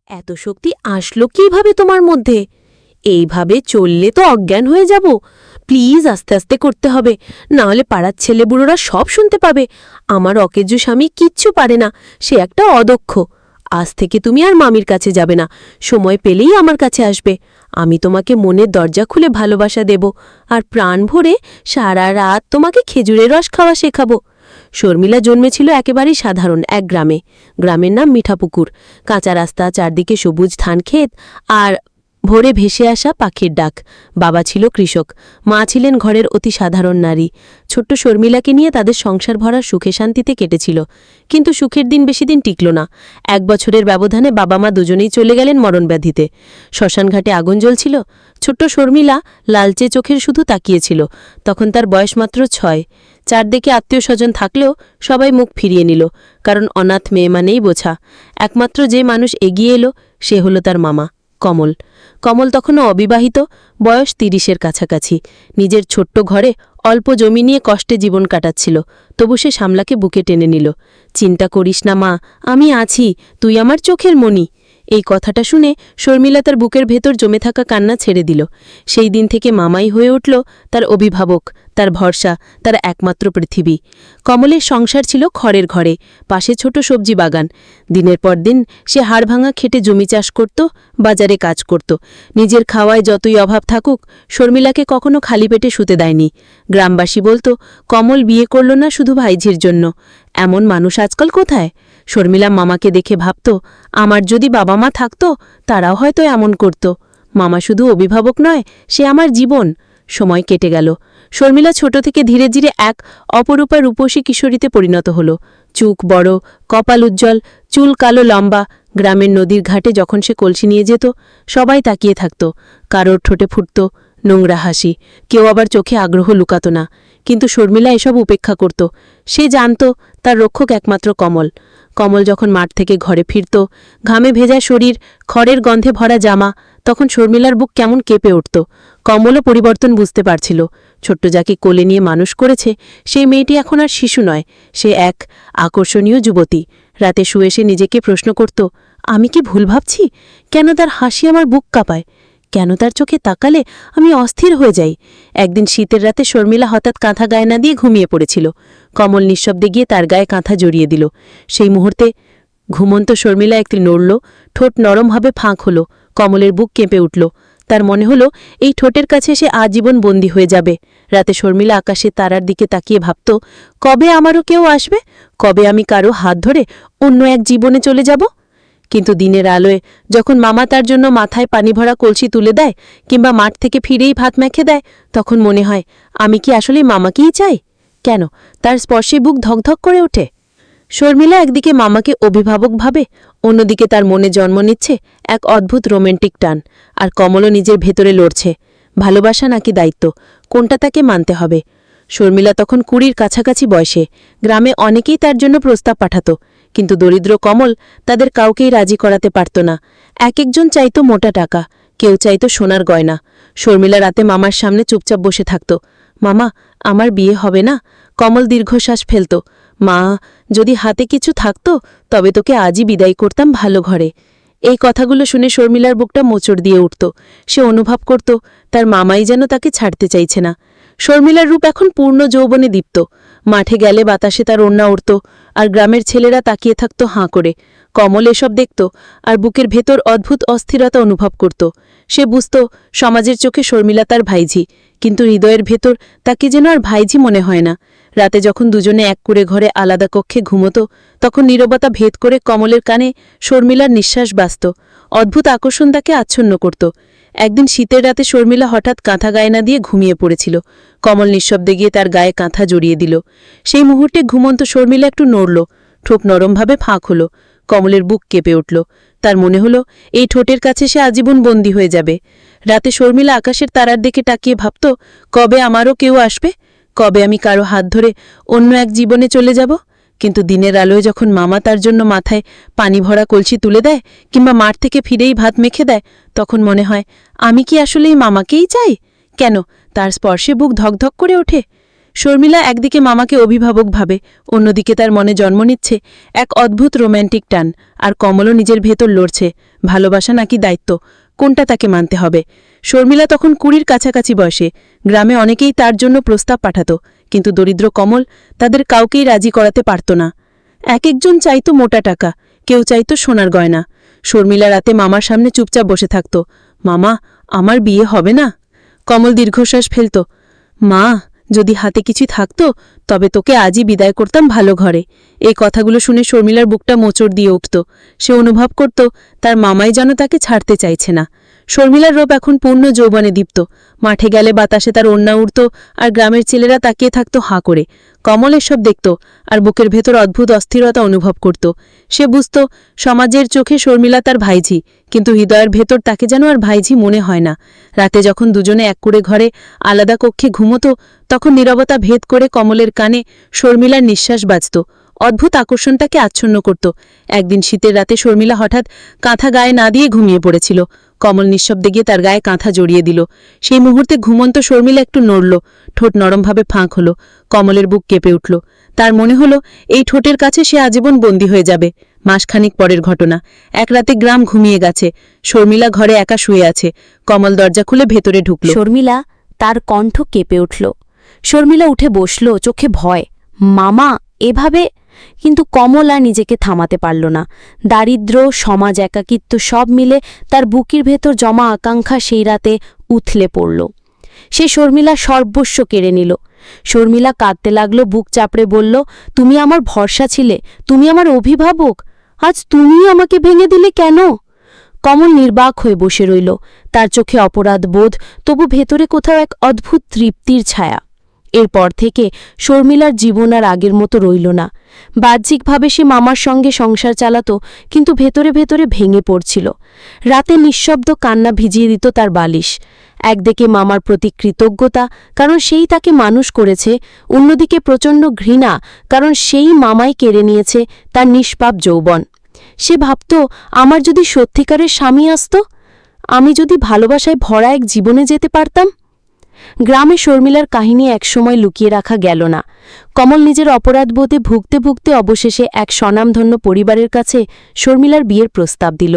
এত শক্তি আসলো কিভাবে তোমার মধ্যে? এইভাবে চললে তো অজ্ঞান হয়ে যাব। প্লিজ আস্তে আস্তে করতে হবে, না হলে পাড়ার ছেলেবুড়োরা সব শুনতে পাবে। আমার অকেজো স্বামী কিচ্ছু পারে না, সে একটা অদক্ষ। আজ থেকে তুমি আর মামির কাছে যাবে না, সময় পেলেই আমার কাছে আসবে। আমি তোমাকে মনের দরজা খুলে ভালোবাসা দেব, আর প্রাণ ভরে সারা রাত তোমাকে খেজুরের রস খাওয়া শেখাবো। শর্মিলা জন্মেছিল একেবারেই সাধারণ এক গ্রামে। গ্রামের নাম মিঠাপুকুর। কাঁচা রাস্তা, চারদিকে সবুজ ধানক্ষেত, আর ভোরে ভেসে আসা পাখির ডাক। বাবা ছিল কৃষক, মা ছিলেন ঘরের অতি সাধারণ নারী। ছোট্ট শর্মিলাকে নিয়ে তাদের সংসার ভরা সুখে শান্তিতে কেটেছিল। কিন্তু সুখের দিন বেশি দিন টিকল না। 1 বছরের ব্যবধানে বাবা মা দুজনেই চলে গেলেন মরণব্যাধিতে। শ্মশানঘাটে আগুন জ্বলছিল। ছোট্ট শর্মিলা লালচে চোখের শুধু তাকিয়েছিল। তখন তার বয়স মাত্র 6। চারদিকে আত্মীয় স্বজন থাকলেও সবাই মুখ ফিরিয়ে নিল, কারণ অনাথ মেয়ে মানেই বোঝা। একমাত্র যে মানুষ এগিয়ে এলো সে হলো তার মামা কমল। কমল তখনও অবিবাহিত, বয়স 30-এর কাছাকাছি। নিজের ছোট্ট ঘরে অল্প জমি নিয়ে কষ্টে জীবন কাটাচ্ছিল, তবু সে সামলাকে বুকে টেনে নিল। চিন্তা করিস না মা, আমি আছি, তুই আমার চোখের মণি। এই কথাটা শুনে শর্মিলা তার বুকের ভেতর জমে থাকা কান্না ছেড়ে দিল। সেই দিন থেকে মামাই হয়ে উঠল তার অভিভাবক, তার ভরসা, তার একমাত্র পৃথিবী। কমলের সংসার ছিল খড়ের ঘরে, পাশে ছোট সবজি বাগান। দিনের পর দিন সে হাড়ভাঙা খেটে জমি চাষ করত, বাজারে কাজ করত। নিজের খাওয়ায় যতই অভাব থাকুক, শর্মিলাকে কখনো খালি পেটে শুতে দেয়নি। গ্রামবাসী বলতো, কমল বিয়ে করল না শুধু ভাইঝির জন্য। এমন মানুষ আজকাল কোথায়? শর্মিলা মামাকে দেখে ভাবত, আমার যদি বাবা মা থাকত তারাও হয়তো এমন করত। মামা শুধু অভিভাবক নয়, সে আমার জীবন। সময় কেটে গেল। শর্মিলা ছোট থেকে ধীরে ধীরে এক অপরূপা রূপসী কিশোরীতে পরিণত হল। চুক বড়, কপাল উজ্জ্বল, চুল কালো লম্বা। গ্রামের নদীর ঘাটে যখন সে কলসি নিয়ে যেত, সবাই তাকিয়ে থাকত। কারোর ঠোঁটে ফুটত নোংরা হাসি, কেউ আবার চোখে আগ্রহ লুকাত না। কিন্তু শর্মিলা এসব উপেক্ষা করত। সে জানত তার রক্ষক একমাত্র কমল। কমল যখন মাঠ থেকে ঘরে ফিরত, ঘামে ভেজা শরীর, খড়ের গন্ধে ভরা জামা, তখন শর্মিলার বুক কেমন কেঁপে উঠত। কমলও পরিবর্তন বুঝতে পারছিল। ছোট্ট যাকে কোলে নিয়ে মানুষ করেছে, সেই মেয়েটি এখন আর শিশু নয়, সে এক আকর্ষণীয় যুবতী। রাতে শুয়ে সে নিজেকে প্রশ্ন করত, আমি কি ভুল ভাবছি? কেন তার হাসি আমার বুক কাঁপায়? কেন তার চোখে তাকালে আমি অস্থির হয়ে যাই? একদিন শীতের রাতে শর্মিলা হঠাৎ কাঁথা গায়ে না দিয়ে ঘুমিয়ে পড়েছিল। কমল নিঃশব্দে গিয়ে তার গায়ে কাঁথা জড়িয়ে দিল। সেই মুহূর্তে ঘুমন্ত শর্মিলা একটি নড়ল, ঠোঁট নরমভাবে ফাঁক হল। কমলের বুক কেঁপে উঠল। তার মনে হলো এই ঠোঁটের কাছে সে আজীবন বন্দী হয়ে যাবে। রাতে শর্মিলা আকাশে তারার দিকে তাকিয়ে ভাবত, কবে আমারও কেউ আসবে? কবে আমি কারো হাত ধরে অন্য এক জীবনে চলে যাব? কিন্তু দিনের আলোয় যখন মামা তার জন্য মাথায় পানি ভরা কলসি তুলে দেয়, কিংবা মাঠ থেকে ফিরেই ভাত মেখে দেয়, তখন মনে হয়, আমি কি আসলে মামাকেই চাই? কেন তার স্পর্শে বুক ধকধক করে ওঠে? শর্মিলা একদিকে মামাকে অভিভাবক ভাবে, অন্যদিকে তার মনে জন্ম নিচ্ছে এক অদ্ভুত রোম্যান্টিক টান। আর কমলও নিজের ভেতরে লড়ছে, ভালোবাসা নাকি দায়িত্ব, কোনটা তাকে মানতে হবে। শর্মিলা তখন 20-র কাছাকাছি বয়সে। গ্রামে অনেকেই তার জন্য প্রস্তাব পাঠাত, কিন্তু দরিদ্র কমল তাদের কাউকেই রাজি করাতে পারত না। এক একজন চাইত মোটা টাকা, কেউ চাইত সোনার গয়না। শর্মিলা রাতে মামার সামনে চুপচাপ বসে থাকত। মামা, আমার বিয়ে হবে না? কমল দীর্ঘশ্বাস ফেলত। মা, যদি হাতে কিছু থাকত তবে তোকে আজই বিদায় করতাম ভালো ঘরে। এই কথাগুলো শুনে শর্মিলার বুকটা মোচড় দিয়ে উঠত। সে অনুভব করত তার মামাই যেন তাকে ছাড়তে চাইছে না। শর্মিলার রূপ এখন পূর্ণ যৌবনে দীপ্ত। মাঠে গেলে বাতাসে তার ওড়না উড়ত, আর গ্রামের ছেলেরা তাকিয়ে থাকত হাঁ করে। কমল এসব দেখত, আর বুকের ভেতর অদ্ভুত অস্থিরতা অনুভব করত। সে বুঝত সমাজের চোখে শর্মিলা তার ভাইঝি, কিন্তু হৃদয়ের ভেতর তাকে যেন আর ভাইঝি মনে হয় না। রাতে যখন দুজনে এক কুঁড়ে ঘরে আলাদা কক্ষে ঘুমত, তখন নীরবতা ভেদ করে কমলের কানে শর্মিলার নিঃশ্বাস বাজত। অদ্ভুত আকর্ষণ তাকে আচ্ছন্ন করত। একদিন শীতের রাতে শর্মিলা হঠাৎ কাঁথা গায়ে না দিয়ে ঘুমিয়ে পড়েছিল। কমল নিঃশব্দে গিয়ে তার গায়ে কাঁথা জড়িয়ে দিল। সেই মুহূর্তে ঘুমন্ত শর্মিলা একটু নড়ল, ঠোঁট নরমভাবে ফাঁক হল। কমলের বুক কেঁপে উঠল। তার মনে হলো এই ঠোঁটের কাছে সে আজীবন বন্দী হয়ে যাবে। রাতে শর্মিলা আকাশের তারার দিকে তাকিয়ে ভাবত, কবে আমারও কেউ আসবে? কবে আমি কারো হাত ধরে অন্য এক জীবনে চলে যাব? কিন্তু দিনের আলোয় যখন মামা তার জন্য মাথায় পানি ভরা কলসি তুলে দেয়, কিংবা মাঠ থেকে ফিরেই ভাত মেখে দেয়, তখন মনে হয়, আমি কি আসলেই মামাকেই চাই? কেন তার স্পর্শে বুক ধকধক করে ওঠে। শর্মিলা একদিকে মামাকে অভিভাবক ভাবে, অন্যদিকে তার মনে জন্ম নিচ্ছে এক অদ্ভুত রোম্যান্টিক টান। আর কমলও নিজের ভেতর লড়ছে, ভালোবাসা নাকি দায়িত্ব, কোনটা তাকে মানতে হবে? শর্মিলা তখন 20 কাছাকাছি বয়সে। গ্রামে অনেকেই তার জন্য প্রস্তাব পাঠাত, কিন্তু দরিদ্র কমল তাদের কাউকেই রাজি করাতে পারত না। এক একজন চাইত মোটা টাকা, কেউ চাইত সোনার গয়না। শর্মিলা রাতে মামার সামনে চুপচাপ বসে থাকত। মামা, আমার বিয়ে হবে না? কমল দীর্ঘশ্বাস ফেলত। মা, যদি হাতে কিছু থাকতো তবে তোকে আজই বিদায় করতাম ভালো ঘরে। এই কথাগুলো শুনে শর্মিলার বুকটা মোচড় দিয়ে উঠত। সে অনুভব করত তার মামাই যেন তাকে ছাড়তে চাইছে না। শর্মিলার রূপ এখন পূর্ণ যৌবনে দীপ্ত। মাঠে গেলে বাতাসে তার ওড়না উড়ত, আর গ্রামের ছেলেরা তাকিয়ে থাকত হাঁ করে। কমল এসব দেখত আর বুকের ভেতর অদ্ভুত অস্থিরতা অনুভব করত। সে বুঝত সমাজের চোখে শর্মিলা তার ভাইঝি, কিন্তু হৃদয়ের ভেতর তাকে যেন আর ভাইঝি মনে হয় না। রাতে যখন দুজনে এক করে ঘরে আলাদা কক্ষে ঘুমত, তখন নীরবতা ভেদ করে কমলের কানে শর্মিলার নিঃশ্বাস বাজত। অদ্ভুত আকর্ষণ তাকে আচ্ছন্ন করত। একদিন শীতের রাতে শর্মিলা হঠাৎ কাঁথা গায়ে না দিয়ে ঘুমিয়ে পড়েছিল। কমল নিঃশব্দে গিয়ে তার গায়ে কাঁথা জড়িয়ে দিল। সেই মুহূর্তে ঘুমন্ত শর্মিলা একটু নড়ল, ঠোঁট নরমভাবে ফাঁক হল। কমলের বুক কেঁপে উঠল। তার মনে হল এই ঠোঁটের কাছে সে আজীবন বন্দী হয়ে যাবে। মাসখানিক পরের ঘটনা। এক রাতে গ্রাম ঘুমিয়ে গেছে। শর্মিলা ঘরে একা শুয়ে আছে। কমল দরজা খুলে ভেতরে ঢুকল। শর্মিলা, তার কণ্ঠ কেঁপে উঠল। শর্মিলা উঠে বসল, চোখে ভয়। মামা, এভাবে? কিন্তু কমল আর নিজেকে থামাতে পারল না। দারিদ্র্য, সমাজ, একাকিত্ব সব মিলে তার বুকের ভেতর জমা আকাঙ্ক্ষা সেই রাতে উথলে পড়ল। সে শর্মিলা সর্বস্ব কেড়ে নিল। শর্মিলা কাঁদতে লাগল, বুক চাপড়ে বলল, তুমি আমার ভরসা ছিলে, তুমি আমার অভিভাবক, আজ তুমিই আমাকে ভেঙে দিলে কেন? কমল নির্বাক হয়ে বসে রইল। তার চোখে অপরাধ বোধ, তবু ভেতরে কোথাও এক অদ্ভুত তৃপ্তির ছায়া। এরপর থেকে শর্মিলার জীবন আর আগের মতো রইল না। বাহ্যিকভাবে সে মামার সঙ্গে সংসার চালাত, কিন্তু ভেতরে ভেতরে ভেঙে পড়ছিল। রাতে নিঃশব্দ কান্না ভিজিয়ে দিত তার বালিশ। একদিকে মামার প্রতি কৃতজ্ঞতা, কারণ সেই তাকে মানুষ করেছে, অন্যদিকে প্রচণ্ড ঘৃণা, কারণ সেই মামাই কেড়ে নিয়েছে তার নিষ্পাপ যৌবন। সে ভাবত, আমার যদি সত্যিকারের স্বামী আসত, আমি যদি ভালোবাসায় ভরা এক জীবনে যেতে পারতাম। গ্রামে শর্মিলার কাহিনী একসময় লুকিয়ে রাখা গেল না। কমল নিজের অপরাধবোধে ভুগতে ভুগতে অবশেষে এক স্বনামধন্য পরিবারের কাছে শর্মিলার বিয়ের প্রস্তাব দিল।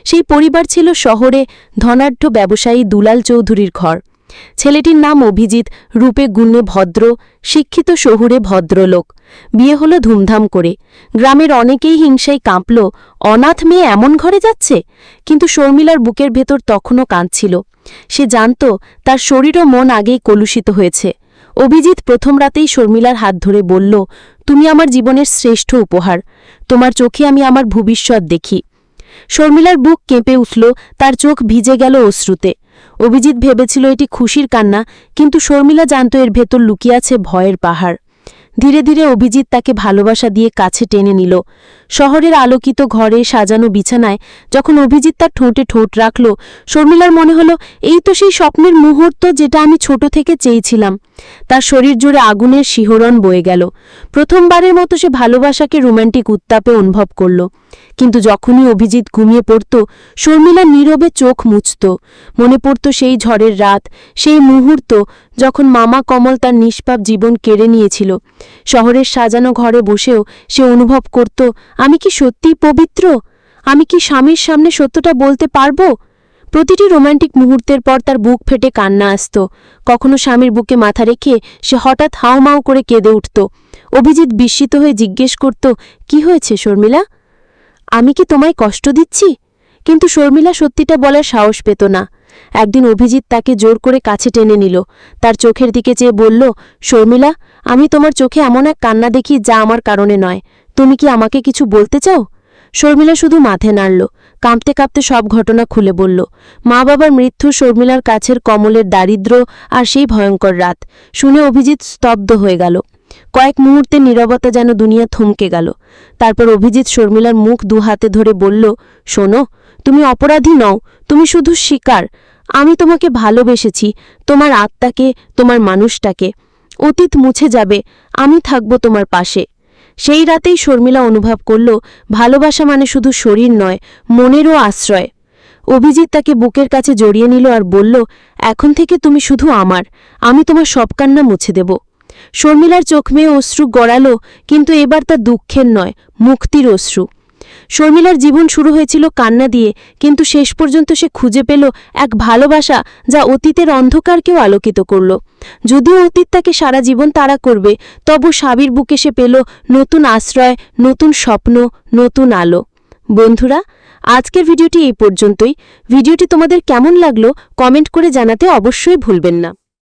সেই পরিবার ছিল শহরে ধনাঢ্য ব্যবসায়ী দুলাল চৌধুরীর ঘর। ছেলেটির নাম অভিজিৎ, রূপে গুণে ভদ্র, শিক্ষিত শহুরে ভদ্রলোক। বিয়ে হলো ধুমধাম করে। গ্রামের অনেকেই হিংসায় কাঁপল, অনাথ মেয়ে এমন ঘরে যাচ্ছে। কিন্তু শর্মিলার বুকের ভেতর তখনও কাঁদছিল। সে জানত তার শরীর ও মন আগেই কলুষিত হয়েছে। অভিজিৎ প্রথম রাতেই শর্মিলার হাত ধরে বলল, তুমি আমার জীবনের শ্রেষ্ঠ উপহার, তোমার চোখে আমি আমার ভবিষ্যৎ দেখি। শর্মিলার বুক কেঁপে উঠল, তার চোখ ভিজে গেল অশ্রুতে। অভিজিৎ ভেবেছিল এটি খুশির কান্না, কিন্তু শর্মিলা জানত এর ভেতর লুকিয়ে আছে ভয়ের পাহাড়। ধীরে ধীরে অভিজিৎ তাকে ভালোবাসা দিয়ে কাছে টেনে নিল। শহরের আলোকিত ঘরে সাজানো বিছানায় যখন অভিজিৎ তার ঠোঁটে ঠোঁট রাখল, শর্মিলার মনে হলো এই তো সেই স্বপ্নের মুহূর্ত যেটা আমি ছোট থেকে চেয়েছিলাম। তার শরীর জুড়ে আগুনের শিহরণ বয়ে গেল। প্রথমবারের মতো সে ভালোবাসাকে রোম্যান্টিক উত্তাপে অনুভব করল। কিন্তু যখনই অভিজিৎ ঘুমিয়ে পড়ত, শর্মিলা নীরবে চোখ মুছত। মনে পড়ত সেই ঝড়ের রাত, সেই মুহূর্ত যখন মামা কমল তার নিষ্পাপ জীবন কেড়ে নিয়েছিল। শহরের সাজানো ঘরে বসেও সে অনুভব করত, আমি কি সত্যিই পবিত্র? আমি কি স্বামীর সামনে সত্যটা বলতে পারব? প্রতিটি রোম্যান্টিক মুহূর্তের পর তার বুক ফেটে কান্না আসত। কখনো স্বামীর বুকে মাথা রেখে সে হঠাৎ হাউমাউ করে কেঁদে উঠত। অভিজিৎ বিস্মিত হয়ে জিজ্ঞেস করত, কি হয়েছে শর্মিলা? আমি কি তোমায় কষ্ট দিচ্ছি? কিন্তু শর্মিলা সত্যিটা বলার সাহস পেত না। একদিন অভিজিৎ তাকে জোর করে কাছে টেনে নিল। তার চোখের দিকে চেয়ে বলল, শর্মিলা, আমি তোমার চোখে এমন এক কান্না দেখি যা আমার কারণে নয়। তুমি কি আমাকে কিছু বলতে চাও? শর্মিলা শুধু মাথে নাড়ল। কাঁপতে কাঁপতে সব ঘটনা খুলে বলল। মা বাবার মৃত্যু, শর্মিলার কাছের কমলের দারিদ্র্য, আর সেই ভয়ঙ্কর রাত। শুনে অভিজিৎ স্তব্ধ হয়ে গেল। কয়েক মুহূর্তের নীরবতা যেন দুনিয়া থমকে গেল। তারপর অভিজিৎ শর্মিলার মুখ দু হাতে ধরে বলল, শোনো, তুমি অপরাধী নও, তুমি শুধু শিকার। আমি তোমাকে ভালোবেসেছি, তোমার আত্মাকে, তোমার মানুষটাকে। অতীত মুছে যাবে, আমি থাকব তোমার পাশে। সেই রাতেই শর্মিলা অনুভব করল, ভালোবাসা মানে শুধু শরীর নয়, মনেরও আশ্রয়। অভিজিৎ তাকে বুকের কাছে জড়িয়ে নিল আর বলল, এখন থেকে তুমি শুধু আমার, আমি তোমার সব কান্না মুছে দেব। শর্মিলার চোখ মেয়ে অশ্রু গড়াল, কিন্তু এবার তা দুঃখের নয়, মুক্তির অশ্রু। শর্মিলার জীবন শুরু হয়েছিল কান্না দিয়ে, কিন্তু শেষ পর্যন্ত সে খুঁজে পেল এক ভালোবাসা যা অতীতের অন্ধকারকেও আলোকিত করল। যদিও অতীত তাকে সারা জীবন তাড়া করবে, তবু সাবির বুকে সে পেল নতুন আশ্রয়, নতুন স্বপ্ন, নতুন আলো। বন্ধুরা, আজকের ভিডিওটি এই পর্যন্তই। ভিডিওটি তোমাদের কেমন লাগলো কমেন্ট করে জানাতে অবশ্যই ভুলবেন না।